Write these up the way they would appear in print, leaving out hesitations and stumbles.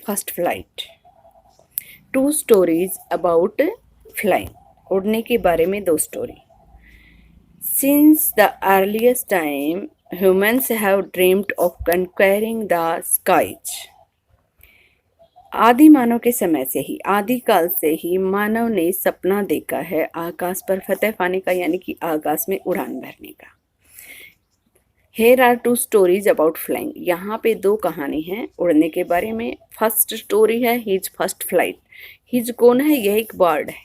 First flight. Two stories about flying, उड़ने के बारे में दो स्टोरी। Since the earliest time humans have dreamed of conquering the skies. आदि मानव के समय से ही, आदि काल से ही मानव ने सपना देखा है आकाश पर फतह पाने का, यानी कि आकाश में उड़ान भरने का। Here are two stories about flying। यहाँ पे दो कहानी हैं उड़ने के बारे में। फर्स्ट स्टोरी है हिज फर्स्ट फ्लाइट। हिज कौन है? यह एक बर्ड है,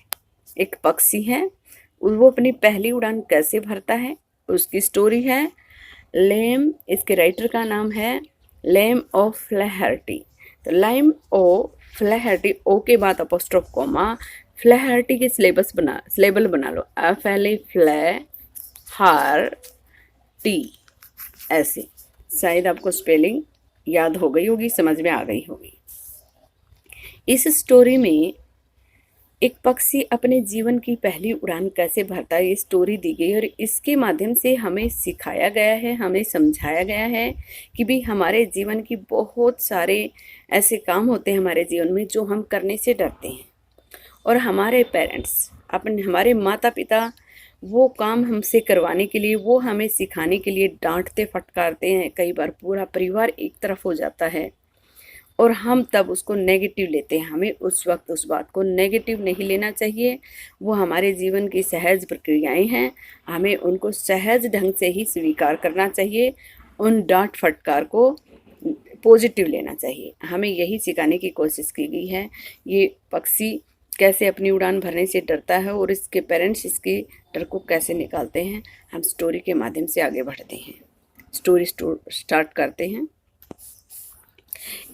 एक पक्षी है। वो अपनी पहली उड़ान कैसे भरता है उसकी स्टोरी है। लेम, इसके राइटर का नाम है लेम ओ फ्लैहर्टी। तो लेम ओ फ्लैहर्टी, ओ के बाद अपोस्ट्रोफ कॉमा, फ्लैहर्टी के सिलेबल बना लो, FLA फ्लै हार टी, ऐसे। शायद आपको स्पेलिंग याद हो गई होगी, समझ में आ गई होगी। इस स्टोरी में एक पक्षी अपने जीवन की पहली उड़ान कैसे भरता है, ये स्टोरी दी गई और इसके माध्यम से हमें सिखाया गया है, हमें समझाया गया है कि भी हमारे जीवन की बहुत सारे ऐसे काम होते हैं हमारे जीवन में जो हम करने से डरते हैं, और हमारे पेरेंट्स, हमारे माता पिता वो काम हमसे करवाने के लिए, वो हमें सिखाने के लिए डांटते फटकारते हैं। कई बार पूरा परिवार एक तरफ हो जाता है और हम तब उसको नेगेटिव लेते हैं। हमें उस वक्त उस बात को नेगेटिव नहीं लेना चाहिए। वो हमारे जीवन की सहज प्रक्रियाएं हैं, हमें उनको सहज ढंग से ही स्वीकार करना चाहिए। उन डांट फटकार को पॉजिटिव लेना चाहिए। हमें यही सिखाने की कोशिश की गई है। ये पक्षी कैसे अपनी उड़ान भरने से डरता है और इसके पेरेंट्स इसके डर को कैसे निकालते हैं, हम स्टोरी के माध्यम से आगे बढ़ते हैं। स्टोरी स्टार्ट करते हैं।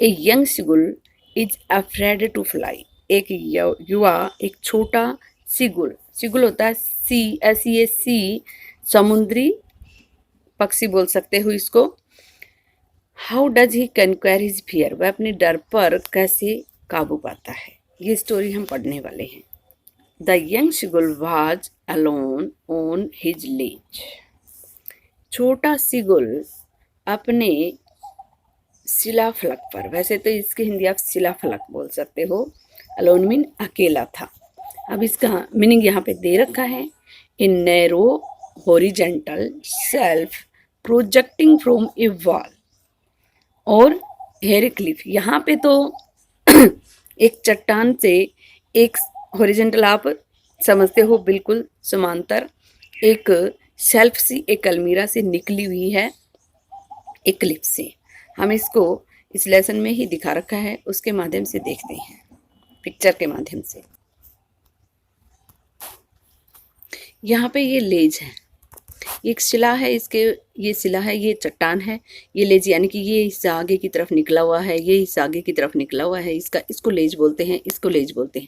A young seagull is afraid to fly. एक युवा, एक छोटा सीगुल, सीगुल होता है सी, समुद्री पक्षी बोल सकते हो इसको। How does he conquer his fear, वह अपने डर पर कैसे काबू पाता है, ये स्टोरी हम पढ़ने वाले हैं। The young seagull was alone on his lease. छोटा सीगुल अपने शिलाफलक पर, वैसे तो इसके हिंदी आप शिलाफलक बोल सकते हो, अलोन मीन अकेला था। अब इसका मीनिंग यहाँ पे दे रखा है। इन narrow horizontal self projecting from A wall और हेयर क्लिफ। यहाँ पे तो एक चट्टान से, एक हॉरिजेंटल आप समझते हो बिल्कुल समांतर, एक शेल्फ सी, एक अलमीरा से निकली हुई है एक क्लिप से। हम इसको इस लेसन में ही दिखा रखा है, उसके माध्यम से देखते हैं, पिक्चर के माध्यम से। यहाँ पे ये लेज है, एक शिला है, इसके ये शिला है, ये चट्टान है, ये लेज, यानी कि ये हिस्सा आगे की तरफ निकला हुआ है, ये हिस्सा आगे की तरफ निकला हुआ है, इसको लेज बोलते हैं, इसको लेज बोलते हैं।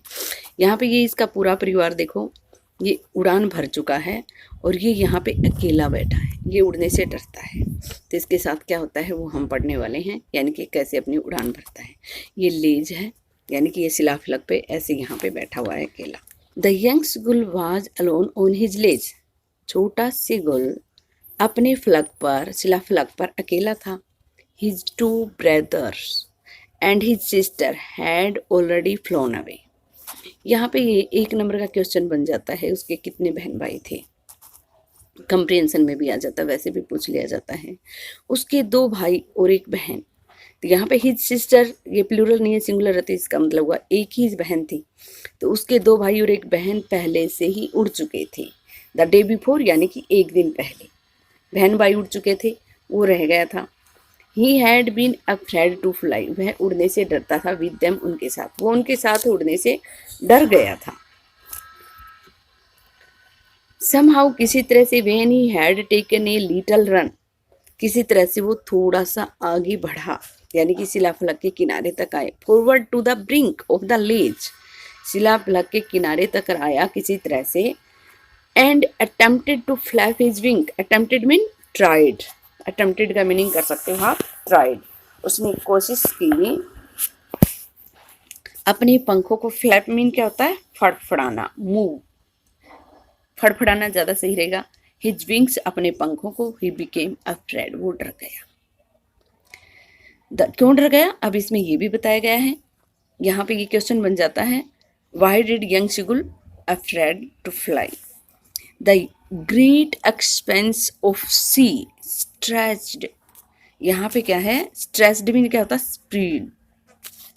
यहाँ पे ये इसका पूरा परिवार देखो, ये उड़ान भर चुका है और ये यहाँ पे अकेला बैठा है, ये उड़ने से डरता है। तो इसके साथ क्या होता है वो हम पढ़ने वाले हैं, यानी कि कैसे अपनी उड़ान भरता है। ये लेज है, यानी कि ये शिलाफलक पे ऐसे यहाँ पे बैठा हुआ है अकेला। The young seagull was alone on his ledge. छोटा सीगुल अपने फ्लग पर, शिलाफलक पर अकेला था। His two brothers and his sister had already flown away. यहाँ पे ये एक नंबर का क्वेश्चन बन जाता है, उसके कितने बहन भाई थे, कंप्रिहेंशन में भी आ जाता है, वैसे भी पूछ लिया जाता है। उसके 2 भाई और 1 बहन। तो यहाँ पे हिज सिस्टर, ये प्लूरल नहीं है, सिंगुलर रहती, इसका मतलब हुआ एक ही बहन थी। तो उसके 2 भाई और 1 बहन पहले से ही उड़ चुके थे, द डे बिफोर, यानी कि एक दिन पहले बहन भाई उड़ चुके थे, वो रह गया था। He had been afraid to fly, वह उड़ने से डरता था, विद देम, उनके साथ, वो उनके साथ उड़ने से डर गया था। समहाउ, किसी तरह से, when he had taken a little run, किसी तरह से वो थोड़ा सा आगे बढ़ा, यानी कि शिलाफलक के किनारे तक आए। Forward to the brink of the ledge, शिलाफलक के किनारे तक आया किसी तरह से। And attempted to flap his wing, attempted mean tried, attempted का मीनिंग कर सकते हो आप ट्राइड, उसने कोशिश की अपने पंखों को, फ्लैप मीन क्या होता है, फड़फड़ाना, मूव, फड़फड़ाना ज़्यादा सही रहेगा। हिज विंग्स, अपने पंखों को, ही बिकेम अफ्रेड, वो डर गया। क्यों डर गया, अब इसमें ये भी बताया गया है यहाँ पे ये क्वेश्चन बन जाता है, why did young seagull afraid to fly? The great expanse of sea stretched, यहाँ पे क्या है, स्ट्रेस्ड मीन क्या होता है, स्प्रीड,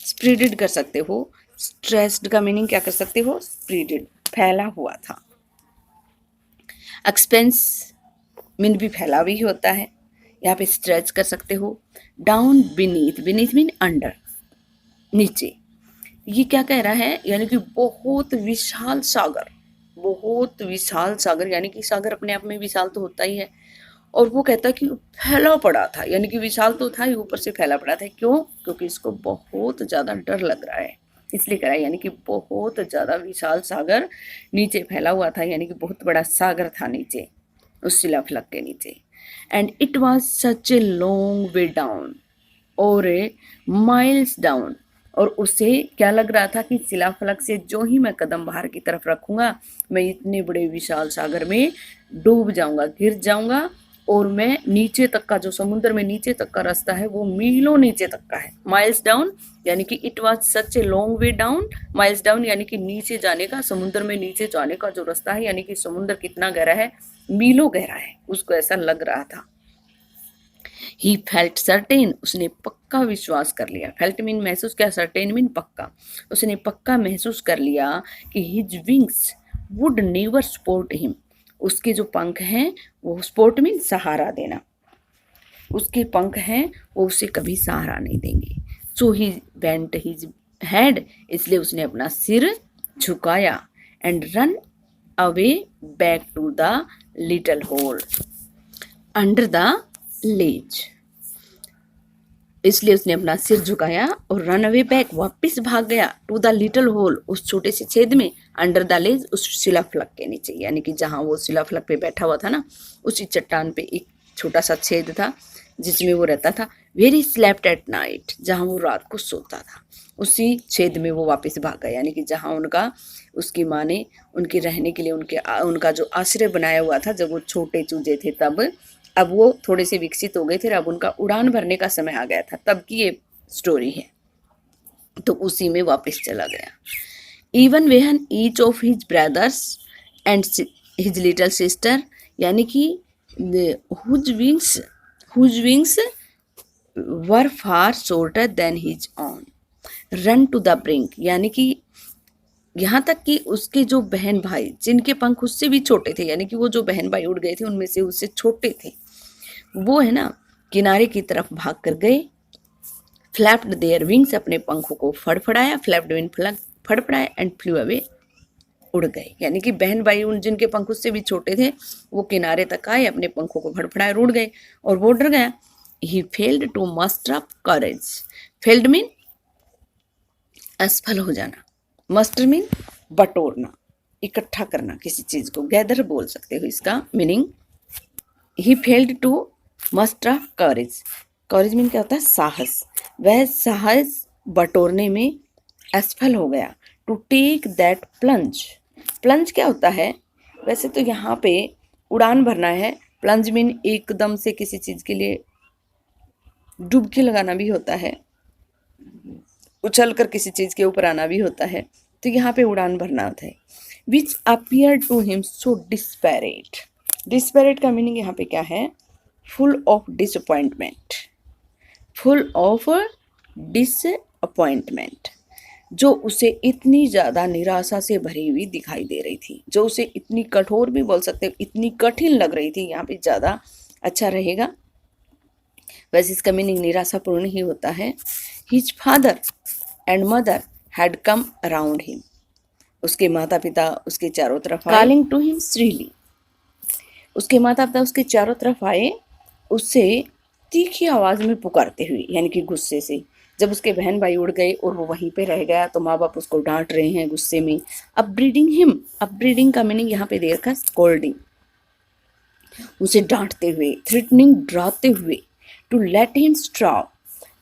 स्प्रीडेड कर सकते हो, स्ट्रेस्ड का मीनिंग क्या कर सकते हो, स्प्रीडेड, फैला हुआ था। एक्सपेंस मीन भी फैला हुआ ही होता है, यहाँ पे स्ट्रेच कर सकते हो। Down beneath, beneath mean under, नीचे। ये क्या कह रहा है, यानी कि बहुत विशाल सागर, बहुत विशाल सागर, यानी कि सागर अपने आप में विशाल तो होता ही है, और वो कहता है कि फैला पड़ा था, यानी कि विशाल तो था ही, ऊपर से फैला पड़ा था। क्यों? क्योंकि इसको बहुत ज़्यादा डर लग रहा है, इसलिए कह रहा है, यानी कि बहुत ज़्यादा विशाल सागर नीचे फैला हुआ था, यानी कि बहुत बड़ा सागर था नीचे, उस शिलाफलक के नीचे। And it was such a long way down और ए माइल्स डाउन, और उसे क्या लग रहा था कि शिलाफलक से जो ही मैं कदम बाहर की तरफ रखूंगा, मैं इतने बड़े विशाल सागर में डूब जाऊंगा, गिर जाऊंगा, और मैं नीचे तक का, जो समुद्र में नीचे तक का रास्ता है वो मीलों नीचे तक का है। माइल्स डाउन यानी कि it was such a long way down, miles down यानी कि नीचे जाने का, समुद्र में नीचे जाने का जो रास्ता है, यानी कि समुद्र कितना गहरा है, मीलों गहरा है, उसको ऐसा लग रहा था। ही फेल्ट सर्टेन, उसने पक्का विश्वास कर लिया, फेल्ट मीन महसूस किया, सर्टेन मीन पक्का, उसने पक्का महसूस कर लिया कि his wings would never support him, उसके जो पंख हैं वो, सपोर्ट मीन सहारा देना, उसके पंख हैं वो उसे कभी सहारा नहीं देंगे। So he bent his head, इसलिए उसने अपना सिर झुकाया, and run away back to the little hole under the ledge, इसलिए उसने अपना सिर झुकाया और रन अवे बैक, वापस भाग गया, टू द लिटिल होल, उस छोटे से छेद में, अंडर द लेज, उस शिलाफलक के नीचे, यानी कि जहाँ वो शिलाफलक पे बैठा हुआ था ना, उसी चट्टान पे एक छोटा सा छेद था जिसमें वो रहता था। Where he slept at night, जहाँ वो रात को सोता था, उसी छेद में वो वापस भाग गया, यानी कि जहाँ उनका, उसकी माँ ने उनके रहने के लिए उनका जो आश्रय बनाया हुआ था जब वो छोटे चूजे थे तब, अब वो थोड़े से विकसित हो गए थे, अब उनका उड़ान भरने का समय आ गया था, तब की ये स्टोरी है, तो उसी में वापस चला गया। Even when each of his brothers and his little sister, यानी कि whose wings were far shorter than his own, ran to the brink, यानी कि यहाँ तक कि उसके जो बहन भाई जिनके पंख उससे भी छोटे थे, यानी कि वो जो बहन भाई उड़ गए थे उनमें से उससे छोटे थे, वो है ना किनारे की तरफ भाग कर गए। फ्लैप्ड देयर विंग्स, अपने पंखों को फड़फड़ाया, फ्लैप्ड विंग फड़फड़ाया, एंड फ्लू अवे, उड़ गए, यानी कि बहन भाई उन जिनके पंख उससे भी छोटे थे वो किनारे तक आए, अपने पंखों को फड़फड़ाए, उड़ गए, और वो डर गया। He failed to muster up courage, failed mean असफल हो जाना, मस्टर मीन बटोरना, इकट्ठा करना किसी चीज को, गैदर बोल सकते हो इसका meaning. He failed to muster courage, courage mean क्या होता है, साहस, वह साहस बटोरने में असफल हो गया। To take that plunge, plunge क्या होता है, वैसे तो यहाँ पे उड़ान भरना है, प्लंज मीन एकदम से किसी चीज के लिए डुबकी लगाना भी होता है, उछल कर किसी चीज के ऊपर आना भी होता है, तो यहाँ पे उड़ान भरना होता है। Which appear to him so desperate, desperate का मीनिंग यहाँ पे क्या है, full of disappointment, full of disappointment, जो उसे इतनी ज़्यादा निराशा से भरी हुई दिखाई दे रही थी, जो उसे इतनी कठोर भी बोल सकते हो, इतनी कठिन लग रही थी, यहाँ पे ज़्यादा अच्छा रहेगा, वैसे इसका मीनिंग निराशापूर्ण ही होता है। His father and mother had come around him, उसके माता पिता उसके चारों तरफ आए, कॉलिंग टू हिम श्रीली, उसके माता पिता उसके चारों तरफ आए, उससे तीखी आवाज में पुकारते हुए, यानी कि गुस्से से, जब उसके बहन भाई उड़ गए और वो वहीं पे रह गया तो माँ बाप उसको डांट रहे हैं गुस्से में। अपब्रीडिंग हिम, अपब्रीडिंग का मीनिंग यहाँ पे दे रखा स्कोल्डिंग, उसे डांटते हुए, थ्रेटनिंग डराते हुए, to let him starve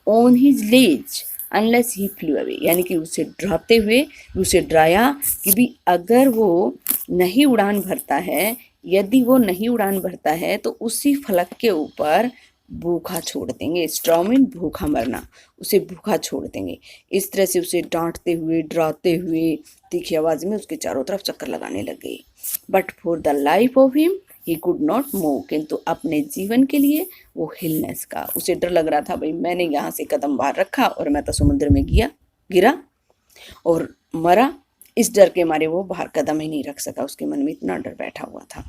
on his ledge unless he flew away, यानी कि उसे डराते हुए, उसे डराया कि भी अगर वो नहीं उड़ान भरता है, यदि वो नहीं उड़ान भरता है तो उसी फलक के ऊपर भूखा छोड़ देंगे। स्ट्रॉ मीन भूखा मरना, उसे भूखा छोड़ देंगे। इस तरह से उसे डांटते हुए, डराते हुए, तीखी आवाज में उसके चारों तरफ चक्कर लगाने लग गई। But for the life of him he could not move, किंतु अपने जीवन के लिए वो हिल न सका। उसे डर लग रहा था, भाई मैंने यहाँ से कदम बाहर रखा और मैं तो समुद्र में गिरा और मरा। इस डर के मारे वो बाहर कदम ही नहीं रख सका। उसके मन में इतना डर बैठा हुआ था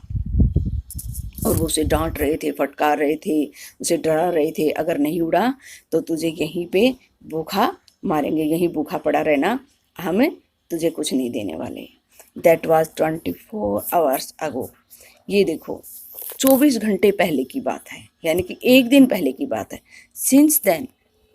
और वो उसे डांट रहे थे, फटकार रहे थे, उसे डरा रहे थे, अगर नहीं उड़ा तो तुझे यहीं पे भूखा मारेंगे, यहीं भूखा पड़ा रहना, हमें तुझे कुछ नहीं देने वाले। That was 24 hours ago. ये देखो 24 घंटे पहले की बात है, यानी कि एक दिन पहले की बात है। Since then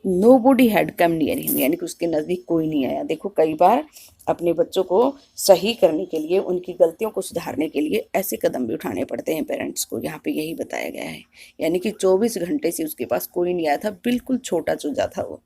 nobody had come near him, यानी कि उसके नज़दीक कोई नहीं आया। देखो कई बार अपने बच्चों को सही करने के लिए, उनकी गलतियों को सुधारने के लिए ऐसे कदम भी उठाने पड़ते हैं पेरेंट्स को। यहाँ पे यही बताया गया है, यानी कि 24 घंटे से उसके पास कोई नहीं आया था, बिल्कुल छोटा चूजा था वो।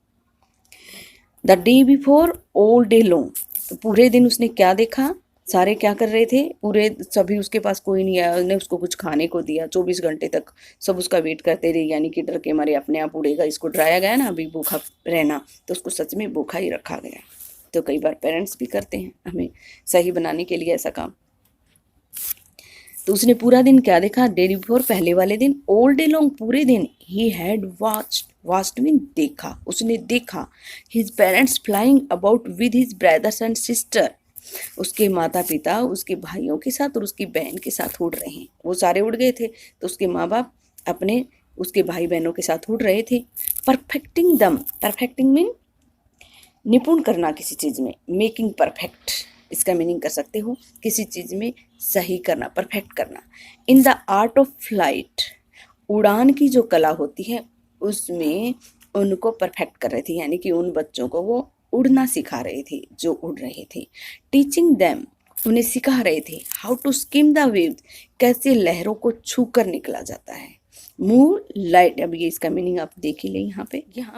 The day before all day long, तो पूरे दिन उसने क्या देखा, सारे क्या कर रहे थे, पूरे सभी उसके पास कोई नहीं आया, उसने उसको कुछ खाने को दिया। 24 घंटे तक सब उसका वेट करते रहे, यानी कि डर के मारे अपने आप उड़ेगा, इसको डराया गया ना अभी भूखा रहना, तो उसको सच में भूखा ही रखा गया। तो कई बार पेरेंट्स भी करते हैं हमें सही बनाने के लिए ऐसा काम। तो उसने पूरा दिन क्या देखा, डे बिफोर पहले वाले दिन, ऑल डे लॉन्ग पूरे दिन, ही हैड वाच्ड मीन देखा, उसने देखा, his parents flying about with his brothers and sister, उसके माता पिता उसके भाइयों के साथ और उसकी बहन के साथ उड़ रहे हैं। वो सारे उड़ गए थे तो उसके माँ बाप अपने उसके भाई बहनों के साथ उड़ रहे थे। परफेक्टिंग दम, परफेक्टिंग मीन निपुण करना किसी चीज़ में, मेकिंग परफेक्ट, इसका मीनिंग कर सकते हो किसी चीज़ में सही करना, परफेक्ट करना। In the art of flight, उड़ान की जो कला होती है उसमें उनको परफेक्ट कर रहे थे, यानी कि उन बच्चों को वो उड़ना सिखा रहे थे जो उड़ रहे थे। टीचिंग देम, उन्हें सिखा रहे थे, how to skim the wave, कैसे लहरों को छू कर निकला जाता है। मूव लाइट, अब ये इसका मीनिंग आप देख ही लें। यहाँ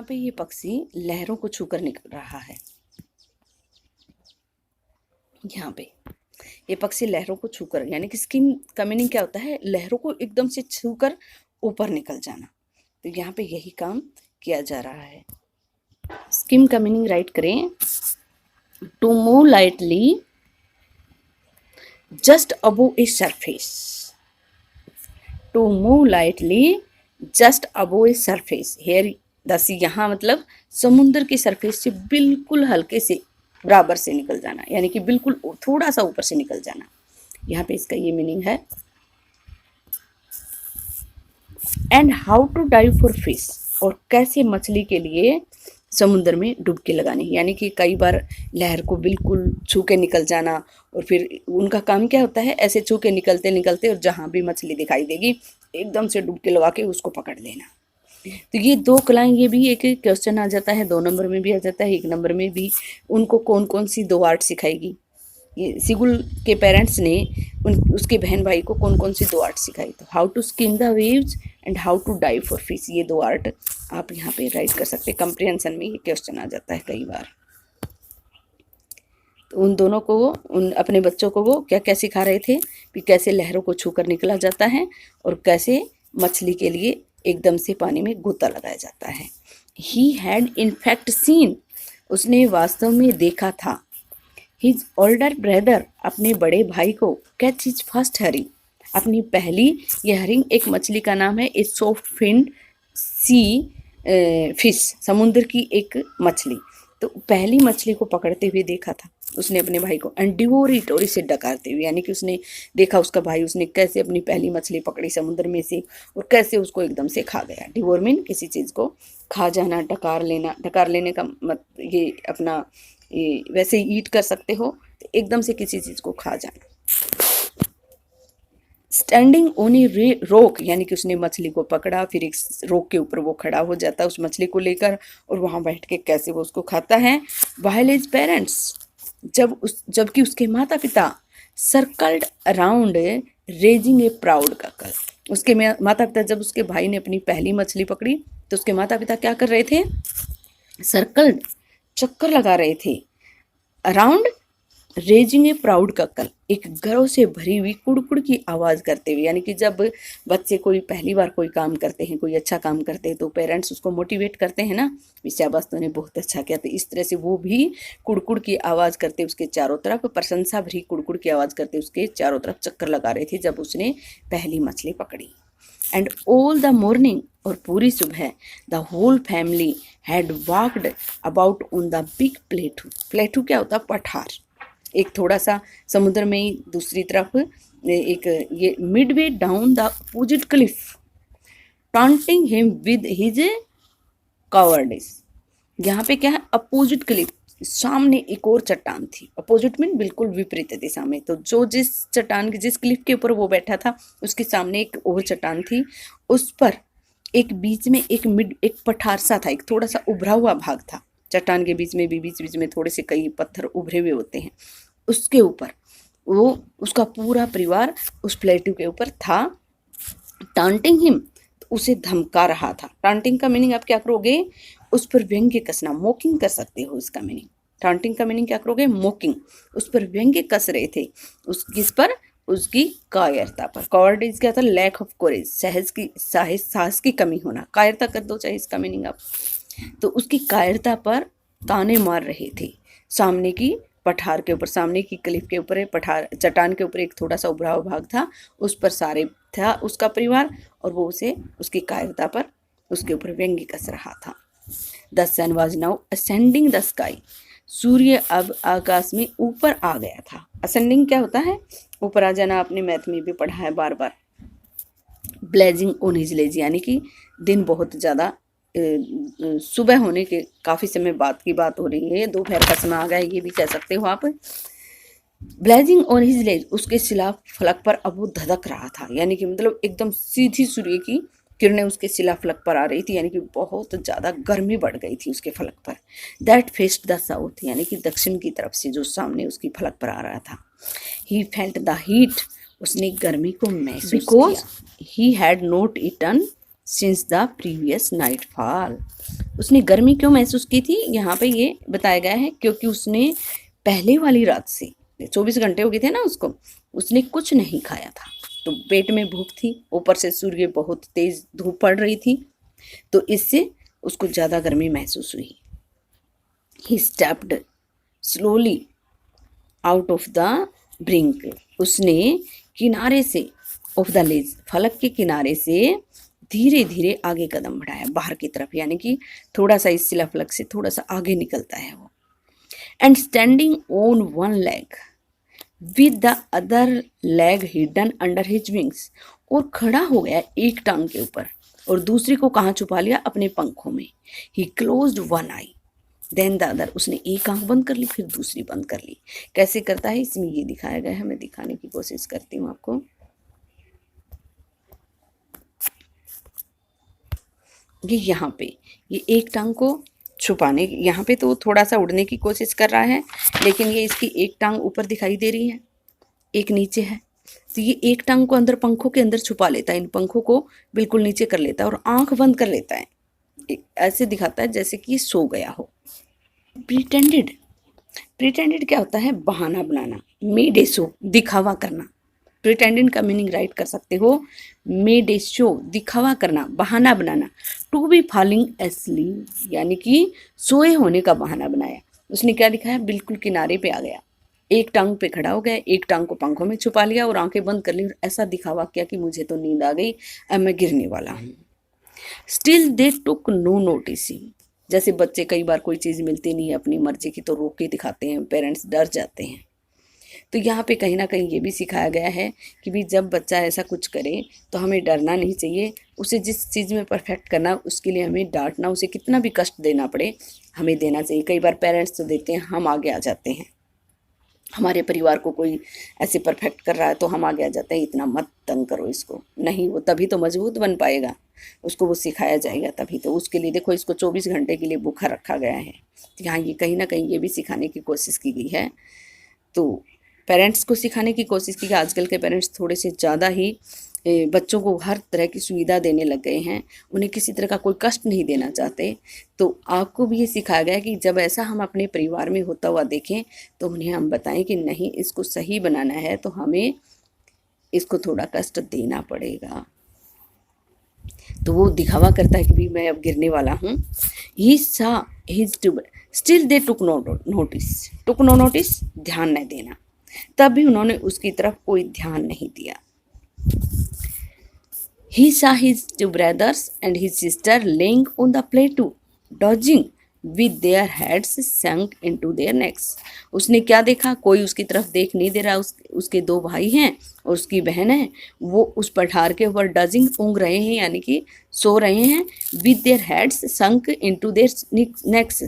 पे ये पक्षी लहरों को छू कर निकल रहा है। यहाँ पे ये पक्षी लहरों को छू कर, यानी कि स्किम का मीनिंग क्या होता है, लहरों को एकदम से छू कर ऊपर निकल जाना। तो यहाँ पे यही काम किया जा रहा है। स्किम का मीनिंग राइट करें, to move lightly just above a surface, to move lightly just above a surface, here the sea, यहाँ मतलब समुद्र की सरफेस से बिल्कुल हल्के से बराबर से निकल जाना, यानी कि बिल्कुल थोड़ा सा ऊपर से निकल जाना। यहाँ पे इसका ये मीनिंग है। And how to dive for fish, और कैसे मछली के लिए समुद्र में डुबकी लगानी, यानी कि कई बार लहर को बिल्कुल छू के निकल जाना, और फिर उनका काम क्या होता है, ऐसे छू के निकलते निकलते और जहाँ भी मछली दिखाई देगी एकदम से डुबकी लगा के उसको पकड़ लेना। तो ये दो कलाएं, ये भी एक क्वेश्चन आ जाता है, 2 नंबर में भी आ जाता है, 1 नंबर में भी। उनको कौन कौन सी 2 आर्ट सिखाएगी, ये सिगुल के पेरेंट्स ने उसके बहन भाई को कौन कौन सी 2 आर्ट सिखाई, तो how to skim the waves and how to dive for fish, ये 2 आर्ट आप यहाँ पे राइट कर सकते हैं। कंप्रिहेंशन में ये क्वेश्चन आ जाता है कई बार। तो उन दोनों को वो, उन अपने बच्चों को वो क्या क्या सिखा रहे थे कि कैसे लहरों को छू कर निकला जाता है और कैसे मछली के लिए एकदम से पानी में गोता लगाया जाता है। He had in fact seen, उसने वास्तव में देखा था, हिज ओल्डर ब्रदर, अपने बड़े भाई को, कैच हिज फर्स्ट हरिंग, अपनी पहली, ये हरिंग एक मछली का नाम है, a soft finned sea fish, समुद्र की एक मछली। तो पहली मछली को पकड़ते हुए देखा था उसने अपने भाई को, एंड डिवोर इट, और इसे डकारते हुए, यानी कि उसने देखा उसका भाई, उसने कैसे अपनी पहली मछली पकड़ी समुद्र में से और कैसे उसको एकदम से खा गया। डिवोर मीन किसी चीज़ को खा जाना, डकार लेना। डकार लेने का मत ये अपना ये वैसे ही ईट कर सकते हो, तो एकदम से किसी चीज़ को खा जाना। स्टैंडिंग ऑन ए रोक, यानी कि उसने मछली को पकड़ा, फिर एक रोक के ऊपर वो खड़ा हो जाता है उस मछली को लेकर, और वहाँ बैठ के कैसे वो उसको खाता है। व्हाइल हिज पेरेंट्स, जबकि उसके माता पिता, circled around raising a proud cackle, उसके माता पिता, जब उसके भाई ने अपनी पहली मछली पकड़ी तो उसके माता पिता क्या कर रहे थे, सर्कल्ड, चक्कर लगा रहे थे, अराउंड रेजिंग ए प्राउड कक्कल, एक गर्व से भरी हुई कुड़कुड़ की आवाज़ करते हुए, यानी कि जब बच्चे कोई पहली बार कोई काम करते हैं, कोई अच्छा काम करते हैं, तो पेरेंट्स उसको मोटिवेट करते हैं ना, शाबाश तूने बहुत अच्छा किया। तो इस तरह से वो भी कुड़कुड़ की आवाज़ करते उसके चारों तरफ, प्रशंसा भरी कुड़कुड़ की आवाज़ करते उसके चारों तरफ चक्कर लगा रहे थे जब उसने पहली मछली पकड़ी। एंड ऑल द मॉर्निंग, और पूरी सुबह, the whole family had walked about on the big plateau. Plateau क्या होता है? पठार। एक थोड़ा सा समुद्र में ही दूसरी तरफ एक ये midway down the opposite cliff, taunting him with his cowardice. यहाँ पे क्या है? अपोजिट क्लिफ, सामने एक और चट्टान थी। अपोजिट मीन बिल्कुल विपरीत दिशा में। तो जो जिस चट्टान की, जिस क्लिफ के ऊपर वो बैठा था, उसके सामने एक और चट्टान थी। उस पर एक बीच में एक पठार सा था, एक थोड़ा सा उभरा हुआ भाग था। चट्टान के बीच में भी बीच बीच में थोड़े से कई पत्थर उभरे हुए होते हैं। उसके ऊपर वो, उसका पूरा परिवार उस प्लेटू के ऊपर था। टांटिंग हिम, उसे धमका रहा था। टांटिंग का मीनिंग आप क्या करोगे? उस पर व्यंग्य कसना, मोकिंग कर सकते हो इसका मीनिंग। टांटिंग का मीनिंग क्या करोगे? मोकिंग। उस पर व्यंग्य कस रहे थे। उस किस पर? उसकी कायरता पर। कॉवर्डिस क्या था? लैक ऑफ कोरेज, साहस की कमी होना। कायरता कर दो चाहे इसका मीनिंग आप। तो उसकी कायरता पर ताने मार रहे थे। सामने की पठार के ऊपर, सामने की क्लिफ के ऊपर, पठार चट्टान के ऊपर एक थोड़ा सा उभरा हुआ भाग था, उस पर सारे था उसका परिवार, और वो उसे उसकी कायरता पर उसके ऊपर व्यंग्य कस रहा था। The sun was now ascending the sky, सूर्य अब आकाश में ऊपर आ गया था। असेंडिंग क्या होता है? ऊपर आ जाना, आपने मैथ में भी पढ़ा है बार बार। ब्लेजिंग ऑन हिज लेज, यानी कि दिन बहुत ज़्यादा सुबह होने के काफ़ी समय बाद की बात हो रही है, दोपहर का समय आ गया है, ये भी कह सकते हो आप। ब्लेजिंग ऑन हिज लेज, उसके शिला फलक पर अब वो धधक रहा था, यानी कि मतलब एकदम सीधी सूर्य की किरणें उसके शिला फलक पर आ रही थी, यानी कि बहुत ज़्यादा गर्मी बढ़ गई थी उसके फलक पर। दैट फेस्ड द साउथ, यानी कि दक्षिण की तरफ से जो सामने उसकी फलक पर आ रहा था। ही फेल्ट द हीट, उसने गर्मी को महसूस किया। Because he had not eaten since the previous nightfall, उसने गर्मी क्यों महसूस की थी? यहाँ पे ये बताया गया है क्योंकि उसने पहले वाली रात से 24 घंटे हो गए थे ना उसको, उसने कुछ नहीं खाया था, तो पेट में भूख थी, ऊपर से सूर्य बहुत तेज धूप पड़ रही थी, तो इससे उसको ज़्यादा गर्मी महसूस हुई। He stepped slowly out of the brink, उसने किनारे से, ऑफ द लेज, फलक के किनारे से धीरे धीरे आगे कदम बढ़ाया बाहर की तरफ, यानी कि थोड़ा सा इस शिला फलक से थोड़ा सा आगे निकलता है वो। And standing on one leg with the other leg hidden under his wings, और खड़ा हो गया एक टांग के ऊपर और दूसरी को कहाँ छुपा लिया? अपने पंखों में। He closed one eye then the other, उसने एक आंख बंद कर ली फिर दूसरी बंद कर ली। कैसे करता है इसमें ये दिखाया गया है, मैं दिखाने की कोशिश करती हूँ आपको। ये यहाँ पे ये एक टांग को छुपाने, यहाँ पे तो थोड़ा सा उड़ने की कोशिश कर रहा है, लेकिन ये इसकी एक टांग ऊपर दिखाई दे रही है, एक नीचे है, तो ये एक टांग को अंदर पंखों के अंदर छुपा लेता है, इन पंखों को बिल्कुल नीचे कर लेता है और आंख बंद कर लेता है, ऐसे दिखाता है जैसे कि सो गया हो। प्रिटेंडेड, प्रिटेंडेड क्या होता है? बहाना बनाना। मेड ए शो, दिखावा करना। प्रिटेंडेड का मीनिंग राइट कर सकते हो, मेड ए शो, दिखावा करना, बहाना बनाना। टू बी फॉलिंग एस्लीप, यानी कि सोए होने का बहाना बनाया। उसने क्या दिखाया? बिल्कुल किनारे पे आ गया, एक टांग पे खड़ा हो गया, एक टांग को पंखों में छुपा लिया और आंखें बंद कर ली और ऐसा दिखावा किया कि मुझे तो नींद आ गई, अब मैं गिरने वाला हूँ। Still they took no noticing, जैसे बच्चे कई बार कोई चीज़ मिलती नहीं है अपनी मर्जी की तो रोक के दिखाते हैं, पेरेंट्स डर जाते हैं। तो यहाँ पे कहीं ना कहीं ये भी सिखाया गया है कि भी जब बच्चा ऐसा कुछ करे तो हमें डरना नहीं चाहिए, उसे जिस चीज़ में परफेक्ट करना उसके लिए हमें डांटना, उसे कितना भी कष्ट देना पड़े हमें देना चाहिए। कई बार पेरेंट्स तो देते हैं, हम आगे आ जाते हैं, हमारे परिवार को कोई ऐसे परफेक्ट कर रहा है तो हम आगे आ जाते हैं, इतना मत तंग करो इसको, नहीं वो तभी तो मजबूत बन पाएगा, उसको वो सिखाया जाएगा तभी तो। उसके लिए देखो इसको 24 घंटे के लिए भूखा रखा गया है, तो यहाँ ये कहीं ना कहीं ये भी सिखाने की कोशिश की गई है। तो पेरेंट्स को सिखाने की कोशिश की कि आजकल के पेरेंट्स थोड़े से ज़्यादा ही बच्चों को हर तरह की सुविधा देने लग गए हैं, उन्हें किसी तरह का कोई कष्ट नहीं देना चाहते। तो आपको भी ये सिखाया गया कि जब ऐसा हम अपने परिवार में होता हुआ देखें तो उन्हें हम बताएं कि नहीं, इसको सही बनाना है तो हमें इसको थोड़ा कष्ट देना पड़ेगा। तो वो दिखावा करता है कि भी मैं अब गिरने वाला हूँ। He saw his two still they took no notice, ध्यान न देना। तब भी उन्होंने उसकी तरफ कोई ध्यान नहीं दिया। He saw his two brothers and his sister laying on the plateau, dodging with their heads sunk into their necks. उसने क्या देखा? कोई उसकी तरफ देख नहीं दे रहा। उसके दो भाई हैं और उसकी बहन है, वो उस पठार के ऊपर डजिंग ऊँग रहे हैं, यानी कि सो रहे हैं। with their heads sunk into their necks,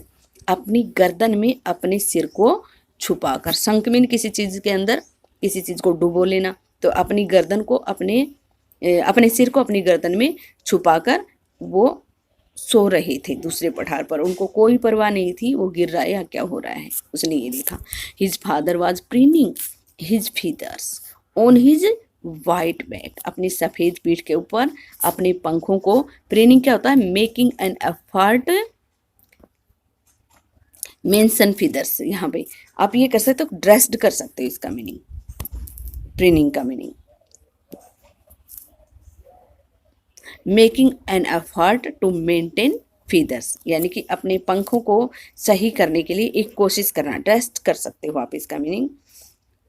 अपनी गर्दन में अपने सिर को छुपाकर। संक मीन किसी चीज़ के अंदर किसी चीज़ को डुबो लेना। तो अपनी गर्दन को अपने सिर को अपनी गर्दन में छुपाकर वो सो रहे थे दूसरे पठार पर। उनको कोई परवाह नहीं थी वो गिर रहा है या क्या हो रहा है, उसने ये देखा। His father was preening his feathers on his white back, अपनी सफ़ेद पीठ के ऊपर अपने पंखों को, प्रीनिंग क्या होता है? Making an effort, mention feathers. यहाँ पे आप ये कर सकते हो, ड्रेस्ड कर सकते हो इसका मीनिंग, प्रीनिंग का meaning making an effort to maintain feathers, यानी कि अपने पंखों को सही करने के लिए एक कोशिश करना। ड्रेस्ड कर सकते हो आप इसका मीनिंग,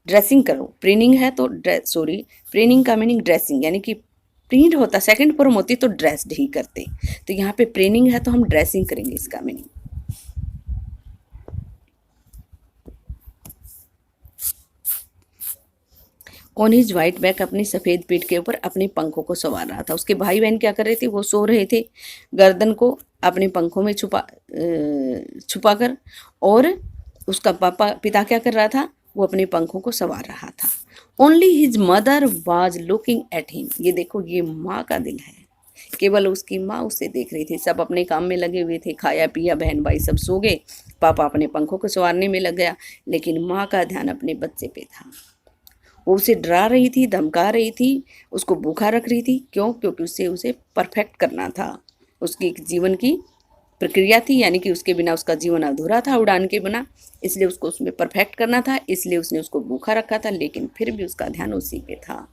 ड्रेसिंग करो। प्रीनिंग है तो प्रीनिंग का मीनिंग ड्रेसिंग, यानी कि प्रींट होता, सेकंड फॉर्म होती तो ड्रेस्ड ही करते। तो यहाँ पे प्रीनिंग है तो हम ड्रेसिंग करेंगे इसका meaning. On his white back, अपनी सफ़ेद पीठ के ऊपर अपने पंखों को संवार रहा था। उसके भाई बहन क्या कर रहे थे? वो सो रहे थे गर्दन को अपने पंखों में छुपा कर, और उसका पिता क्या कर रहा था? वो अपने पंखों को संवार रहा था। Only his mother was looking at him, ये देखो ये माँ का दिल है, केवल उसकी माँ उसे देख रही थी। सब अपने काम में लगे हुए थे, खाया पिया, बहन भाई सब सो गए, पापा अपने पंखों को संवारने में लग गया, लेकिन माँ का ध्यान अपने बच्चे पे था। वो उसे डरा रही थी, धमका रही थी, उसको भूखा रख रही थी। क्यों? क्योंकि उसे परफेक्ट करना था। उसकी एक जीवन की प्रक्रिया थी, यानी कि उसके बिना उसका जीवन अधूरा था, उड़ान के बिना, इसलिए उसको उसमें परफेक्ट करना था, इसलिए उसने उसको भूखा रखा था, लेकिन फिर भी उसका ध्यान उसी पे था।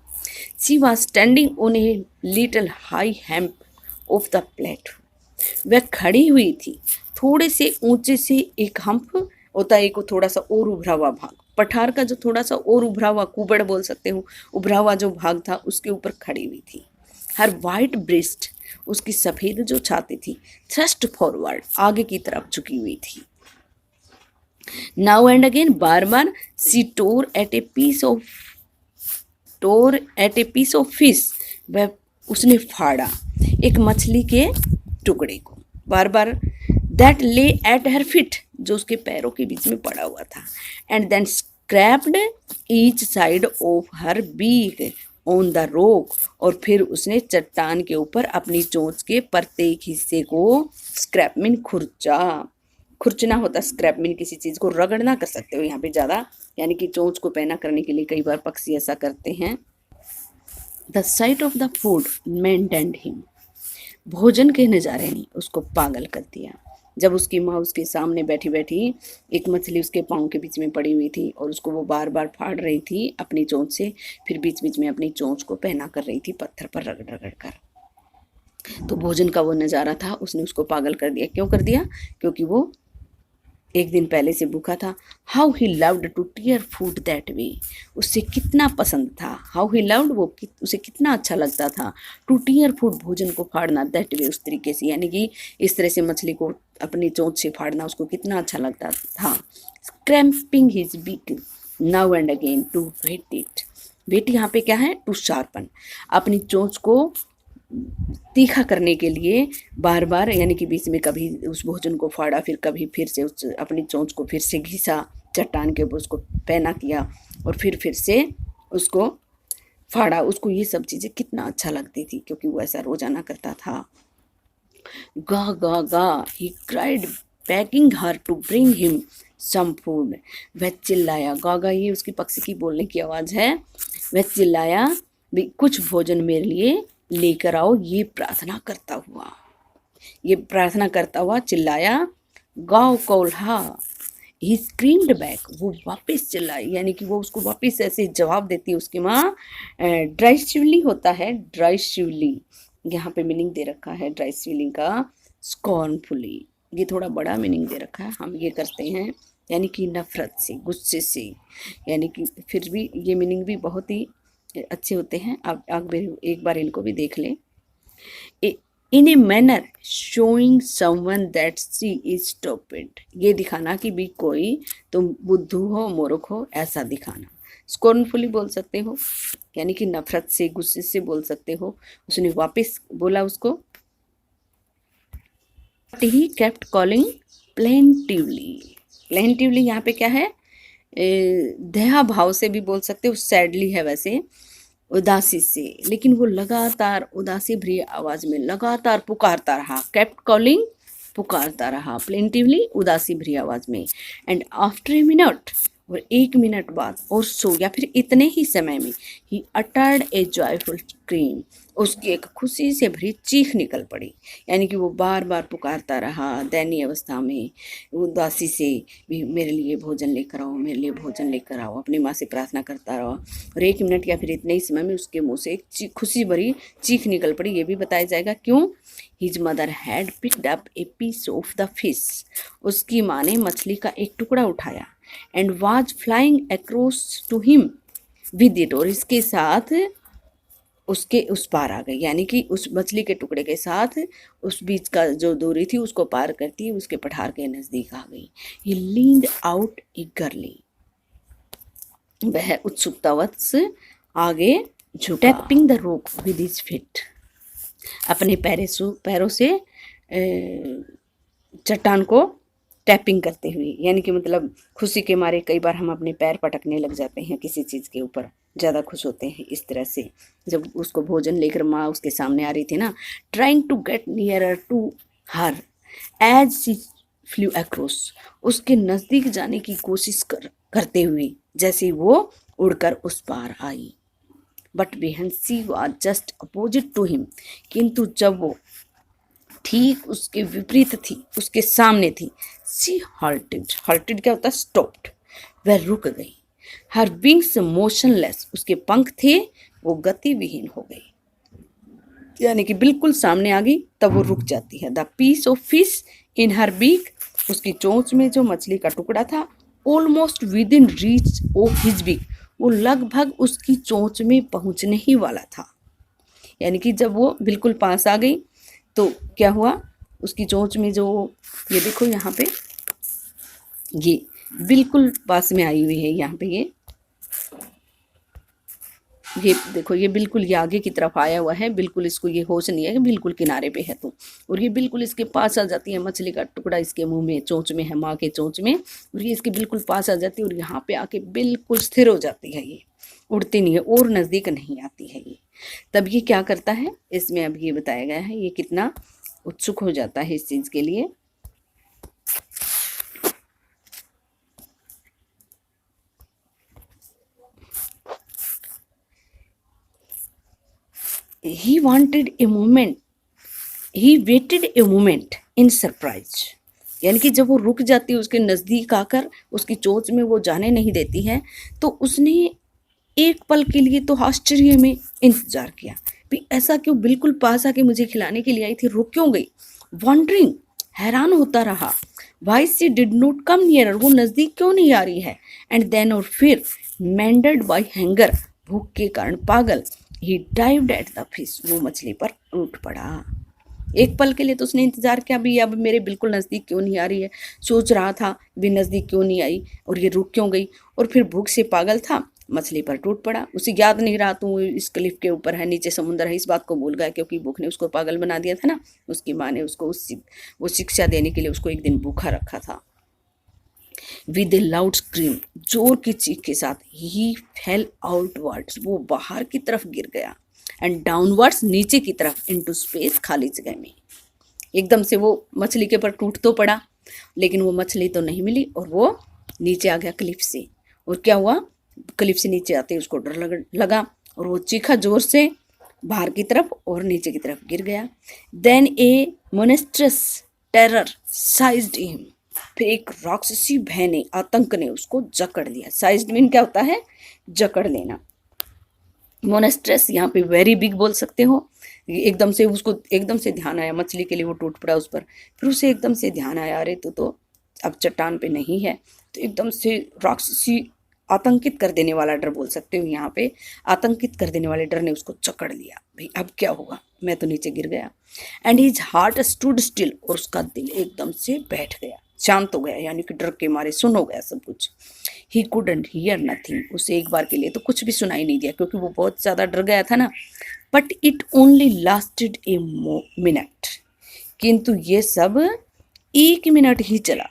She was standing on a little high hemp of the platform, वह खड़ी हुई थी थोड़े से ऊंचे से एक हम्प होता है, एक थोड़ा सा और उभरा हुआ भाग, पठार का जो थोड़ा सा और उभरा हुआ, कुबड़ बोल सकते हो, उभरा हुआ जो भाग था उसके ऊपर खड़ी हुई थी। हर वाइट ब्रेस्ट, उसकी सफ़ेद जो छाती थी, थ्रस्ट फॉरवर्ड, आगे की तरफ झुकी हुई थी। नाउ एंड अगेन, बार बार, she tore at a piece of fish, वह उसने फाड़ा एक मछली के टुकड़े को, बार बार। That lay at her feet, जो उसके पैरों के बीच में पड़ा हुआ था। And then scraped each side of her beak on the rock, और फिर उसने चट्टान के ऊपर अपनी चोंच के प्रत्येक हिस्से को, स्क्रैप मीन खुरचना होता, स्क्रैप मीन किसी चीज़ को रगड़ना कर सकते हो यहाँ पे ज़्यादा, यानी कि चोंच को पैना करने के लिए कई बार पक्षी ऐसा करते हैं। The site of the food maintained him, भोजन के नज़ारे ने उसको पागल कर दिया। जब उसकी माँ उसके सामने बैठी बैठी एक मछली उसके पाँव के बीच में पड़ी हुई थी और उसको वो बार बार फाड़ रही थी अपनी चोंच से, फिर बीच बीच में अपनी चोंच को पहना कर रही थी पत्थर पर रगड़ रगड़ कर। तो भोजन का वो नज़ारा था, उसने उसको पागल कर दिया। क्यों कर दिया? क्योंकि वो एक दिन पहले से भूखा था। How he loved to tear food that way, उससे कितना पसंद था। हाउ ही लव्ड, वो उसे कितना अच्छा लगता था। टू टीयर फूड, भोजन को फाड़ना, दैट वे, उस तरीके से, यानी कि इस तरह से मछली को अपनी चोंच से फाड़ना उसको कितना अच्छा लगता था। Cramping his beak now and again to whet it, whet यहाँ पे क्या है? टू शार्पन, अपनी चोंच को तीखा करने के लिए बार बार, यानी कि बीच में कभी उस भोजन को फाड़ा, फिर से उस अपनी चोंच को फिर से घिसा चट्टान के ऊपर, उसको पैना किया और फिर से उसको फाड़ा। उसको ये सब चीज़ें कितना अच्छा लगती थी क्योंकि वो ऐसा रोजाना करता था। गा गा गा, he cried, begging her to bring him some food. वह चिल्लाया, गागा ये उसकी पक्षी की बोलने की आवाज़ है। वह चिल्लाया भी कुछ भोजन मेरे लिए लेकर आओ, ये प्रार्थना करता हुआ चिल्लाया। गाँव कौल्हा, ही स्क्रीम्ड बैक, वो वापस चिल्लाई, यानी कि वो उसको वापस ऐसे जवाब देती है उसकी माँ। ड्राई शिवली होता है, ड्राई शिवली यहाँ पे मीनिंग दे रखा है ड्राई शिवली का स्कॉर्नफुली। ये थोड़ा बड़ा मीनिंग दे रखा है, हम ये करते हैं यानी कि नफरत से, गुस्से से, यानी कि फिर भी ये मीनिंग भी बहुत ही अच्छे होते हैं। आप एक बार इनको भी देख लें। In a manner showing someone that she is stupid, ये दिखाना कि भी कोई तुम बुद्धू हो, मूर्ख हो, ऐसा दिखाना। स्कॉर्नफुली बोल सकते हो, यानी कि नफरत से, गुस्से से बोल सकते हो। उसने वापस बोला उसको। He kept calling plaintively, plaintively यहाँ पे क्या है, दया भाव से भी बोल सकते हो, सैडली है वैसे, उदासी से, लेकिन वो लगातार उदासी भरी आवाज में लगातार पुकारता रहा। केप्ट कॉलिंग, पुकारता रहा, प्लेंटिवली उदासी भरी आवाज में। एंड आफ्टर ए मिनट, और 1 मिनट बाद, और सो या फिर इतने ही समय में, he uttered A joyful scream, उसकी एक खुशी से भरी चीख निकल पड़ी। यानी कि वो बार बार पुकारता रहा दयनीय अवस्था में, उदासी से भी, मेरे लिए भोजन लेकर आओ, मेरे लिए भोजन लेकर आओ, अपनी माँ से प्रार्थना करता रहा। और 1 मिनट या फिर इतने ही समय में उसके मुंह से एक खुशी भरी चीख निकल पड़ी। ये भी बताया जाएगा क्यों। His mother had picked up a piece of the fish, उसकी माँ ने मछली का एक टुकड़ा उठाया। And was flying across to him with it, और इसके साथ उसके उस पार आ गई, यानी कि उस मछली के टुकड़े के साथ उस बीच का जो दूरी थी उसको पार करती उसके पठार के नज़दीक आ गई। ही लीन्ड आउट ईगरली, वह उत्सुकतावश आगे झुका। Tapping the rock with his feet, अपने पैरों से चट्टान को टैपिंग करते हुए, यानी कि मतलब खुशी के मारे कई बार हम अपने पैर पटकने लग जाते हैं किसी चीज़ के ऊपर, ज़्यादा खुश होते हैं। इस तरह से जब उसको भोजन लेकर माँ उसके सामने आ रही थी ना, trying to get nearer to her as she flew across, उसके नज़दीक जाने की कोशिश करते हुए जैसे वो उड़कर उस पार आई। But behind she was just opposite to him, किंतु जब वो ठीक उसके विपरीत थी, उसके सामने थी, सी halted, halted क्या होता है, स्टॉप्ड, वह रुक गई। हर विंग्स मोशनलेस, उसके पंख थे वो गतिविहीन हो गई, यानी कि बिल्कुल सामने आ गई तब वो रुक जाती है। The piece of fish in her beak, उसकी चोंच में जो मछली का टुकड़ा था, almost within reach of his beak, वो लगभग उसकी चोंच में पहुंचने ही वाला था। यानी कि जब वो बिल्कुल पास आ गई तो क्या हुआ, उसकी चोंच में जो, ये देखो यहाँ पे, ये बिल्कुल पास में आई हुई है, यहाँ पे ये देखो, ये बिल्कुल ये आगे की तरफ आया हुआ है, बिल्कुल इसको ये होश नहीं है कि बिल्कुल किनारे पे है तो, और ये बिल्कुल इसके पास आ जाती है, मछली का टुकड़ा इसके मुंह में, चोंच में है, माँ के चोंच में, और ये इसके बिल्कुल पास आ जाती है और यहाँ पे आके बिल्कुल स्थिर हो जाती है, ये उड़ती नहीं है और नज़दीक नहीं आती है ये। तब ये क्या करता है, इसमें अब ये बताया गया है ये कितना उत्सुक हो जाता है इस चीज़ के लिए। He wanted a moment, he waited a moment in surprise, यानी कि जब वो रुक जाती है उसके नज़दीक आकर, उसकी चोंच में वो जाने नहीं देती है, तो उसने एक पल के लिए तो आश्चर्य में इंतजार किया, भी ऐसा क्यों, बिल्कुल पास आके मुझे खिलाने के लिए आई थी, रुक क्यों गई। वॉन्डरिंग, हैरान होता रहा, why she did not come nearer, वो नज़दीक क्यों नहीं आ रही है। एंड देन, और फिर, मैंडेड बाई हैंगर, भूख के कारण पागल, ही डाइव्ड एट द फिश, वो मछली पर टूट पड़ा। एक पल के लिए तो उसने इंतजार किया, भी अब मेरे बिल्कुल नज़दीक क्यों नहीं आ रही है, सोच रहा था भी नज़दीक क्यों नहीं आई और ये रुक क्यों गई, और फिर भूख से पागल था, मछली पर टूट पड़ा। उसे याद नहीं रहा तू इस क्लिफ के ऊपर है, नीचे समुद्र है, इस बात को भूल गया क्योंकि भूख ने उसको पागल बना दिया था ना। उसकी माँ ने उसको वो शिक्षा देने के लिए उसको एक दिन भूखा रखा था। विद ए लाउड स्क्रीम, जोर की चीख के साथ, ही फेल आउटवर्ड्स, वो बाहर की तरफ गिर गया, एंड डाउनवर्ड्स, नीचे की तरफ, इनटू स्पेस, खाली जगह में। एकदम से वो मछली के ऊपर टूट तो पड़ा, लेकिन वो मछली तो नहीं मिली और वो नीचे आ गया क्लिफ से। और क्या हुआ, क्लिफ से नीचे आते ही उसको डर लगा और वो चीखा जोर से बाहर की तरफ और नीचे की तरफ गिर गया। देन ए मोनेस्ट्रस टेरर साइज्ड हिम, फिर एक राक्षसी भय ने, आतंक ने उसको जकड़ लिया। साइज्ड मीन क्या होता है, जकड़ लेना। मोनेस्ट्रस यहाँ पे वेरी बिग बोल सकते हो। एकदम से उसको एकदम से ध्यान आया, मछली के लिए वो टूट पड़ा उस पर, फिर उसे एकदम से ध्यान आया, अरे तो अब चट्टान पे नहीं है, तो एकदम से राक्षसी आतंकित कर देने वाला डर बोल सकते हो यहाँ पे, आतंकित कर देने वाले डर ने उसको जकड़ लिया। भाई अब क्या होगा, मैं तो नीचे गिर गया। And his heart stood still, और उसका दिल एकदम से बैठ गया, शांत हो गया, यानी कि डर के मारे सुन हो गया सब कुछ। ही कुडंट हियर नथिंग, उसे एक बार के लिए तो कुछ भी सुनाई नहीं दिया, क्योंकि वो बहुत ज़्यादा डर गया था ना। But it only lasted a minute, किंतु ये सब 1 मिनट ही चला।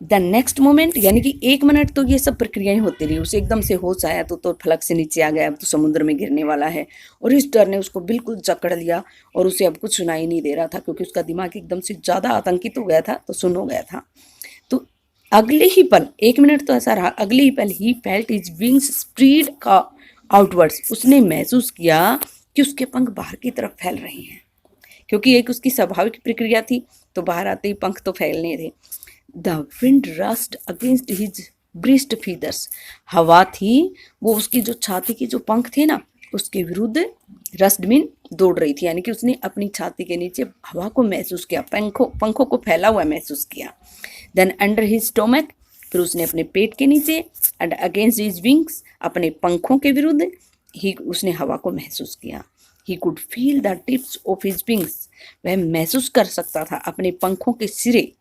द नेक्स्ट मोमेंट, यानी कि 1 मिनट तो ये सब प्रक्रियाएं होती रही। उसे एकदम से होश आया तो फलक से नीचे आ गया, अब तो समुद्र में गिरने वाला है, और इस डर ने उसको बिल्कुल जकड़ लिया और उसे अब कुछ सुनाई नहीं दे रहा था, क्योंकि उसका दिमाग एकदम से ज़्यादा आतंकित हो गया था, तो सुन हो गया था। तो अगले ही पल, 1 मिनट तो ऐसा रहा, अगले ही पल he felt his wings spread outwards, उसने महसूस किया कि उसके पंख बाहर की तरफ फैल रहे हैं, क्योंकि एक उसकी स्वाभाविक प्रक्रिया थी, तो बाहर आते ही पंख तो फैलने थे। The wind rust against his breast feathers, हवा थी वो उसकी जो छाती के जो पंख थे ना, उसके विरुद्ध रस्ट मीन दौड़ रही थी, यानी कि उसने अपनी छाती के नीचे हवा को महसूस किया, पंखों को फैला हुआ महसूस किया। देन अंडर हिज स्टोमक, फिर उसने अपने पेट के नीचे, एंड अगेंस्ट हिज विंग्स, अपने पंखों के विरुद्ध ही उसने हवा को महसूस किया। He could feel the tips of his wings, वह महसूस कर सकता था अपने पंखों के सिरे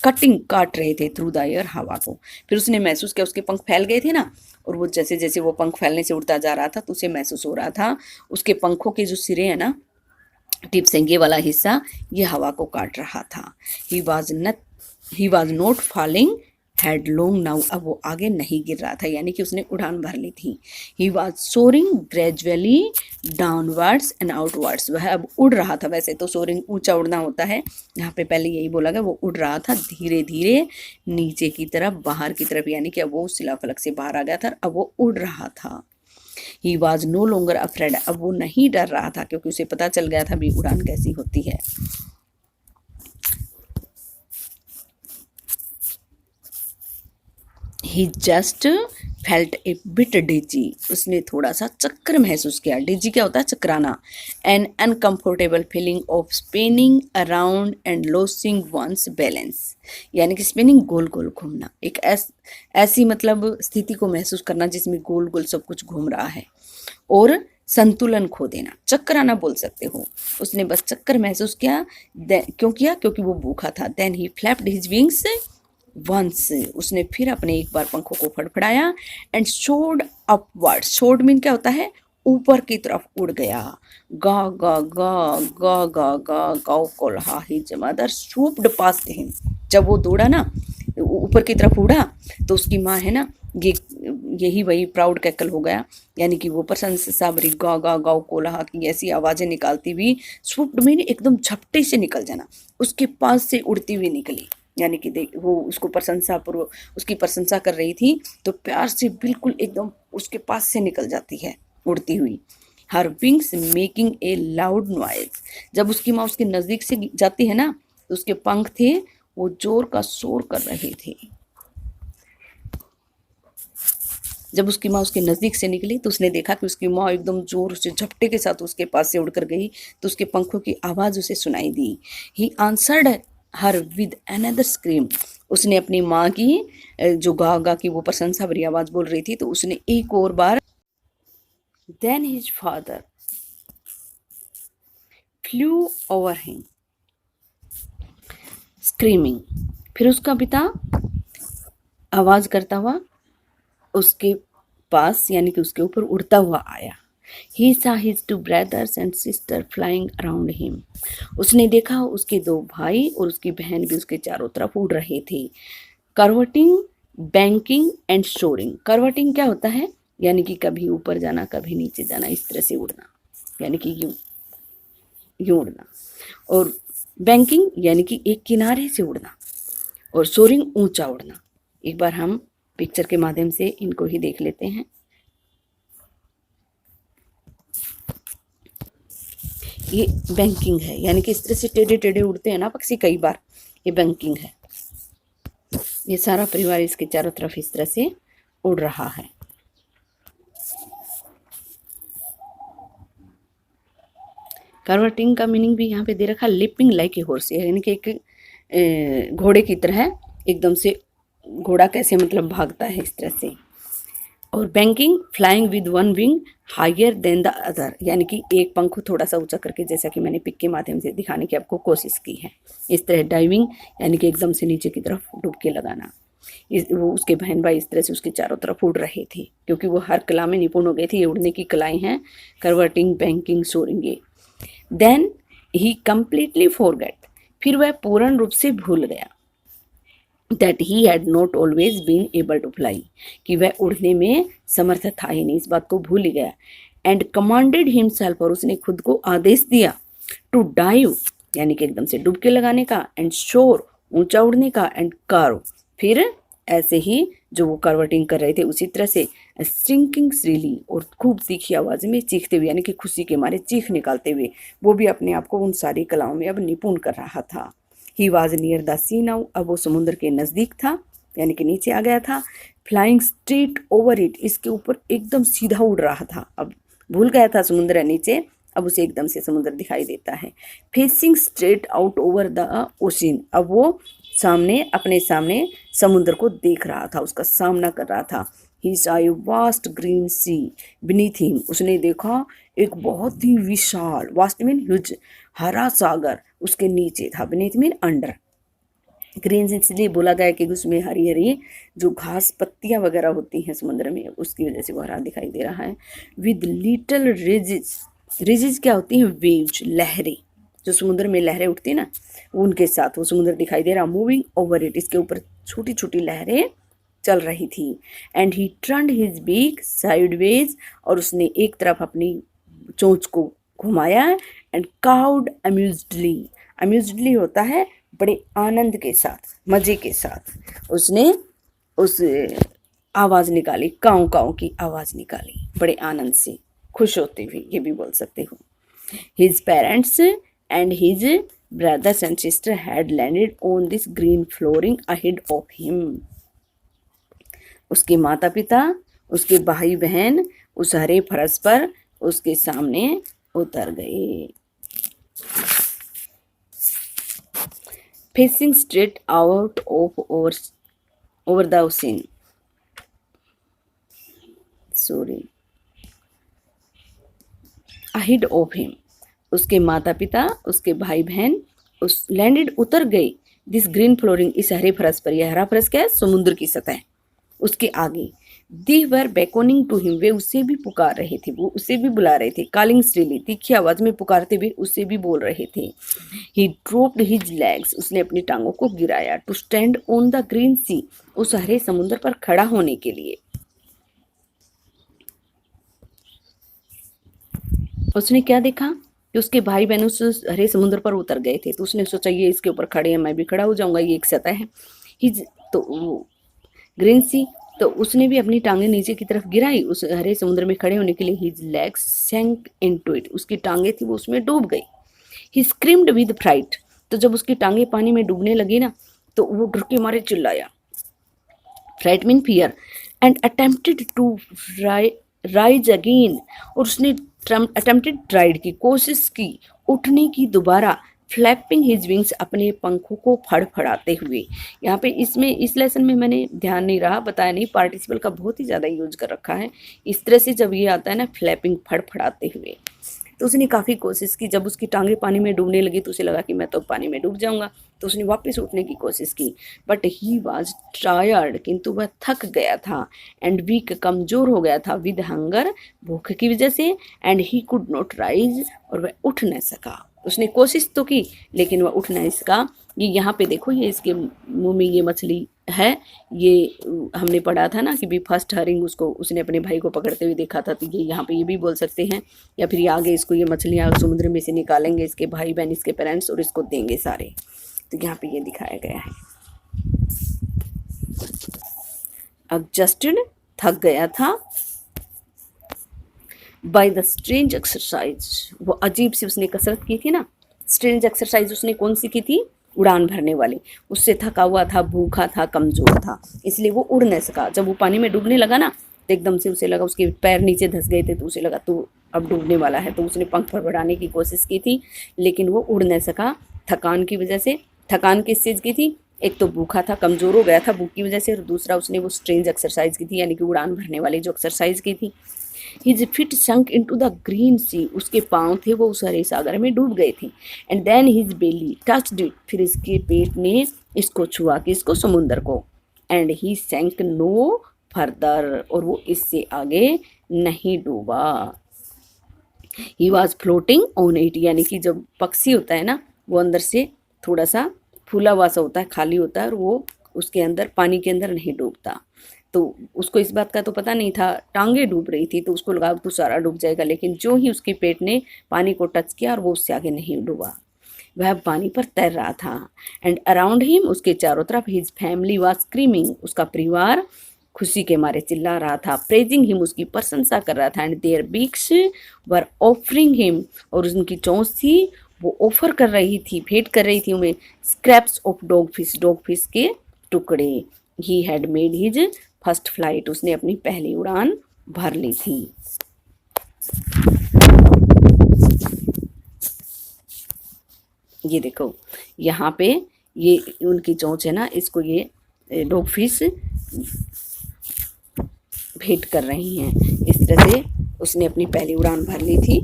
कटिंग काट रहे थे थ्रू द एयर, हवा को। फिर उसने महसूस किया उसके पंख फैल गए थे ना, और वो जैसे जैसे वो पंख फैलने से उड़ता जा रहा था तो उसे महसूस हो रहा था उसके पंखों के जो सिरे हैं ना, टिप्स हैं, ये वाला हिस्सा, ये हवा को काट रहा था। He was not falling headlong now, अब वो आगे नहीं गिर रहा था, यानी कि उसने उड़ान भर ली थी। He was soaring gradually downwards and outwards, वह अब उड़ रहा था। वैसे तो सोरिंग ऊंचा उड़ना होता है, यहाँ पे पहले यही बोला गया, वो उड़ रहा था धीरे धीरे नीचे की तरफ, बाहर की तरफ, यानी कि अब वो शिलाफलक से बाहर आ गया था, अब वो उड़ रहा था। He was no longer afraid, अब वो नहीं डर रहा था, क्योंकि उसे पता चल गया था भी उड़ान कैसी होती है। ही जस्ट फेल्ट ए बिट डिजी, उसने थोड़ा सा चक्कर महसूस किया। डिजी क्या होता है, चक्राना। An uncomfortable feeling of spinning around and losing one's balance, यानी कि स्पिनिंग गोल गोल घूमना, एक ऐसी मतलब स्थिति को महसूस करना जिसमें गोल गोल सब कुछ घूम रहा है, और संतुलन खो देना, चक्कर आना बोल सकते हो। उसने बस चक्कर महसूस किया। क्यों किया, क्योंकि वो भूखा था। Then he flapped his wings once, उसने फिर अपने एक बार पंखों को फड़फड़ाया, and soared upward, soared mean क्या होता है, ऊपर की तरफ उड़ गया। गा गा गा गा गा गा गाओ कोल्हा हिज मदर सूप्ड पास्ट हिम, जब वो दौड़ा ना ऊपर की तरफ उड़ा, तो उसकी माँ है ना, यही वही प्राउड कैकल हो गया, यानी कि वो प्रशंसा भरी गा गा गाओ कोल्हा की ऐसी आवाज़ें निकालती हुई, स्वूप्ड मीन एकदम झपटे से निकल जाना, उसके पास से उड़ती हुई निकली, यानी कि देख वो उसको उसकी प्रशंसा कर रही थी, तो प्यार से बिल्कुल एकदम उसके पास से निकल जाती है उड़ती हुई। हर wings making a loud noise, जब उसकी माँ उसके नज़दीक से जाती है ना, तो उसके पंख थे वो जोर का शोर कर रहे थे। जब उसकी माँ उसके नज़दीक से निकली तो उसने देखा कि उसकी माँ एकदम जोर से झपटे के साथ उसके पास से उड़कर गई, तो उसके पंखों की आवाज़ उसे सुनाई दी। He answered her with another scream, उसने अपनी माँ की जो गा गा की वो प्रशंसा भरी आवाज़ बोल रही थी, तो उसने एक और बार। Then his father flew over him screaming, फिर उसका पिता आवाज़ करता हुआ उसके पास, यानी कि उसके ऊपर उड़ता हुआ आया। He saw his 2 brothers and sister flying around him, उसने देखा उसके 2 भाई और उसकी बहन भी उसके चारों तरफ उड़ रहे थे। करवटिंग, बैंकिंग एंड सोरिंग, करवटिंग क्या होता है, यानी कि कभी ऊपर जाना कभी नीचे जाना, इस तरह से उड़ना, यानी कि यूं उड़ना। और बैंकिंग यानी कि एक किनारे से उड़ना, और सोरिंग ऊंचा उड़ना। एक बार हम पिक्चर के माध्यम से इनको ही देख लेते हैं। ये बैंकिंग है, यानी कि इस तरह से टेढ़े टेढ़े उड़ते हैं ना पक्षी कई बार, ये बैंकिंग है। ये सारा परिवार इसके चारों तरफ इस तरह से उड़ रहा है। कार्वर्टिंग का मीनिंग भी यहाँ पे दे रखा, लिपिंग लाइक ए हॉर्स, यानी कि एक घोड़े की तरह एकदम से घोड़ा कैसे मतलब भागता है इस तरह से। और banking flying with one wing higher than the other, यानी कि एक पंख को थोड़ा सा ऊंचा करके, जैसा कि मैंने पिक के माध्यम से दिखाने की आपको कोशिश की है। इस तरह डाइविंग यानी कि एकदम से नीचे की तरफ डुबकी लगाना। वो उसके बहन भाई इस तरह से उसके चारों तरफ उड़ रहे थे, क्योंकि वो हर कला में निपुण हो गए थे। ये उड़ने की कलाएं हैं, करवटिंग, banking, soaring. Then he completely forget, फिर वह पूर्ण रूप से भूल गया that he had not always been able to fly, कि वह उड़ने में समर्थ था ही नहीं, इस बात को भूल ही गया। एंड कमांडेड हिमसेल्फ, और उसने खुद को आदेश दिया, टू डाइव यानी कि एकदम से डुबकी लगाने का, एंड शोर ऊंचा उड़ने का, एंड कार्व, फिर ऐसे ही जो वो करवटिंग कर रहे थे उसी तरह से स्टिंकिंग श्रीली, और खूब तीखी आवाज में चीखते हुए, यानी कि खुशी के मारे चीख निकालते हुए वो भी अपने आप को उन सारी कलाओं में अब निपुण कर रहा था। He was near the sea now, अब वो समुद्र के नज़दीक था, यानी कि नीचे आ गया था। फ्लाइंग स्ट्रेट ओवर इट, इसके ऊपर एकदम सीधा उड़ रहा था। अब भूल गया था समुद्र है नीचे, अब उसे एकदम से समुद्र दिखाई देता है। Facing straight out over the ocean, अब वो सामने अपने सामने समुद्र को देख रहा था, उसका सामना कर रहा था। He saw a vast green sea beneath him, उसने देखा एक बहुत ही विशाल, वास्ट मीन ह्यूज, हरा सागर उसके नीचे था। Beneath mean under. ग्रीन इसलिए बोला गया कि उसमें हरी हरी जो घास पत्तियां वगैरह होती हैं समुद्र में, उसकी वजह से वो हरा दिखाई दे रहा है। विद लिटिल रिजिज, रिजिज क्या होती हैं? वेव्स, लहरें, जो समुद्र में लहरें उठती ना, उनके साथ वो समुद्र दिखाई दे रहा। मूविंग ओवर इट, इसके ऊपर छोटी छोटी लहरें चल रही थी। And he turned his beak sideways, और उसने एक तरफ अपनी चोंच को घुमाया। एंड काउड अम्यूज्डली, अम्यूज्डली होता है बड़े आनंद के साथ, मजे के साथ उसने उस आवाज़ निकाली, काऊ काऊ की आवाज़ निकाली, बड़े आनंद से, खुश होते हुए, ये भी बोल सकते हो। His parents and his brothers and sister had landed on this green flooring ahead of him, उसके माता पिता, उसके भाई बहन उस हरे फर्श पर उसके सामने उतर गए। Facing straight out of over the ocean, sorry, ahead of him, उसके माता पिता, उसके भाई बहन उस लैंडेड उतर गए, दिस ग्रीन फ्लोरिंग, इस हरे फर्श पर। यह हरा फर्श क्या है? समुद्र की सतह। उसके आगे दे वर बेकोनिंग टू हिम, वे उसे भी पुकार रहे थे, वो उसे भी बुला रहे थे। कॉलिंग श्रीली, तीखी आवाज में पुकारते हुए उसे भी बोल रहे थे। ही ड्रॉप्ड हिज लेग्स, उसने अपनी टांगों को गिराया। To stand on the green sea, उस हरे समुद्र पर खड़ा होने के लिए। उसने क्या देखा कि उसके भाई बहन उस हरे समुद्र पर उतर गए थे, तो उसने सोचा ये इसके ऊपर खड़े हैं, मैं भी खड़ा हो जाऊंगा, ये एक सतह है। हिज तो ग्रीन सी, तो उसने भी अपनी टांगे नीचे की तरफ गिराई उस हरे समुद्र में खड़े होने के लिए। हिज लेग्स सैंक इनटू इट, उसकी टांगे थी वो उसमें डूब गई। ही स्क्रीम्ड विद फ्राइट, तो जब उसकी टांगे पानी में डूबने लगी ना, तो वो डर के मारे चिल्लाया। Fright mean fear. And attempted to rise again, और उसने अटेम्प्टेड ट्राइड की, कोशिश की उठने की दोबारा। फ्लैपिंग हिज विंग्स, अपने पंखों को फड़फड़ाते हुए। यहाँ पे इसमें इस लेसन में मैंने ध्यान नहीं रहा, बताया नहीं, पार्टिसिपल का बहुत ही ज़्यादा यूज कर रखा है। इस तरह से जब ये आता है ना, फ्लैपिंग, फड़फड़ाते हुए, तो उसने काफ़ी कोशिश की। जब उसकी टांगे पानी में डूबने लगी तो उसे लगा कि मैं तो पानी में डूब जाऊंगा, तो उसने वापस उठने की कोशिश की। बट ही वॉज टायर्ड, किंतु वह थक गया था। एंड वीक, कमज़ोर हो गया था, विद हंगर, भूख की वजह से। And he could not rise, और वह उठ न सका, उसने कोशिश तो की लेकिन वह उठ नहीं सका। ये यहाँ पे देखो, ये इसके मुंह में ये मछली है। ये हमने पढ़ा था ना कि भी फर्स्ट हरिंग उसको उसने अपने भाई को पकड़ते हुए देखा था, तो ये यहाँ पे ये भी बोल सकते हैं। या फिर ये आगे इसको ये मछलियाँ समुद्र में से निकालेंगे इसके भाई बहन, इसके पेरेंट्स, और इसको देंगे सारे। तो यहाँ पे ये दिखाया गया है। अब जस्टिन थक गया था बाय द स्ट्रेंज एक्सरसाइज। वो अजीब सी उसने कसरत की थी ना, स्ट्रेंज एक्सरसाइज उसने कौन सी की थी? उड़ान भरने वाली। उससे थका हुआ था, भूखा था, कमज़ोर था, इसलिए वो उड़ नहीं सका। जब वो पानी में डूबने लगा ना तो एकदम से उसे लगा, उसके पैर नीचे धंस गए थे, तो उसे लगा तो अब डूबने वाला है। तो उसने पंख फड़फड़ाने की कोशिश की थी लेकिन वो उड़ नहीं सका थकान की वजह से। थकान किस चीज़ की थी? एक तो भूखा था, कमज़ोर हो गया था भूख की वजह से, और दूसरा उसने वो स्ट्रेंज एक्सरसाइज की थी, यानी कि उड़ान भरने वाली जो एक्सरसाइज की थी। His feet sunk into the green sea. उसके पाँव थे वो उस हरे सागर में डूब गए थे। And then his belly touched it. फिर इसके पेट ने इसको छुआ, किसको? समुंदर को। And he sank no further. और वो इससे आगे नहीं डूबा। He was floating on it. यानी कि जब पक्षी होता है ना, वो अंदर से थोड़ा सा फूला हुआ सा होता है, खाली होता है, और वो उसके अंदर पानी के अंदर नहीं डूबता। तो उसको इस बात का तो पता नहीं था, टांगे डूब रही थी तो उसको लगा तो सारा डूब जाएगा, लेकिन जो ही उसके पेट ने पानी को टच किया और वो उससे आगे नहीं डूबा, वह पानी पर तैर रहा था। एंड अराउंड हिम, उसके चारों तरफ, हिज फैमिली वाज स्क्रीमिंग। उसका परिवार खुशी के मारे चिल्ला रहा था। प्रेजिंग हिम, उसकी प्रशंसा कर रहा था। And their beaks were offering him, और उनकी चोंच थी वो ऑफर कर रही थी, भेंट कर रही थी उन्हें स्क्रैप्स ऑफ डॉग फिश के टुकड़े। He had made his first flight. उसने अपनी पहली उड़ान भर ली थी। ये देखो यहाँ पे ये उनकी चोंच है ना, इसको ये डॉग फिश भेंट कर रही हैं। इस तरह से उसने अपनी पहली उड़ान भर ली थी।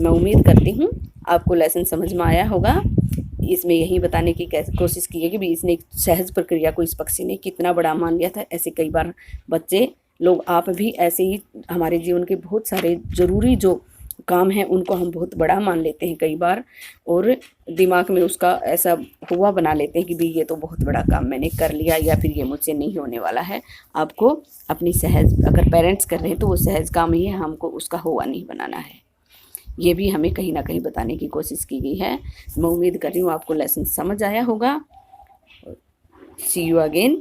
मैं उम्मीद करती हूँ आपको लेसन समझ में आया होगा। इसमें यही बताने की कोशिश की है कि भी इसने एक सहज प्रक्रिया को इस पक्षी ने कितना बड़ा मान लिया था। ऐसे कई बार बच्चे लोग, आप भी ऐसे ही, हमारे जीवन के बहुत सारे ज़रूरी जो काम हैं उनको हम बहुत बड़ा मान लेते हैं कई बार, और दिमाग में उसका ऐसा हुआ बना लेते हैं कि भी ये तो बहुत बड़ा काम मैंने कर लिया, या फिर ये मुझसे नहीं होने वाला है। आपको अपनी सहज, अगर पेरेंट्स कर रहे हैं तो वो सहज काम ही है, हमको उसका हुआ नहीं बनाना है। ये भी हमें कहीं ना कहीं बताने की कोशिश की गई है। मैं उम्मीद कर रही हूँ आपको लेसन समझ आया होगा। See you again.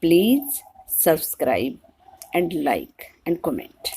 Please subscribe and like and comment.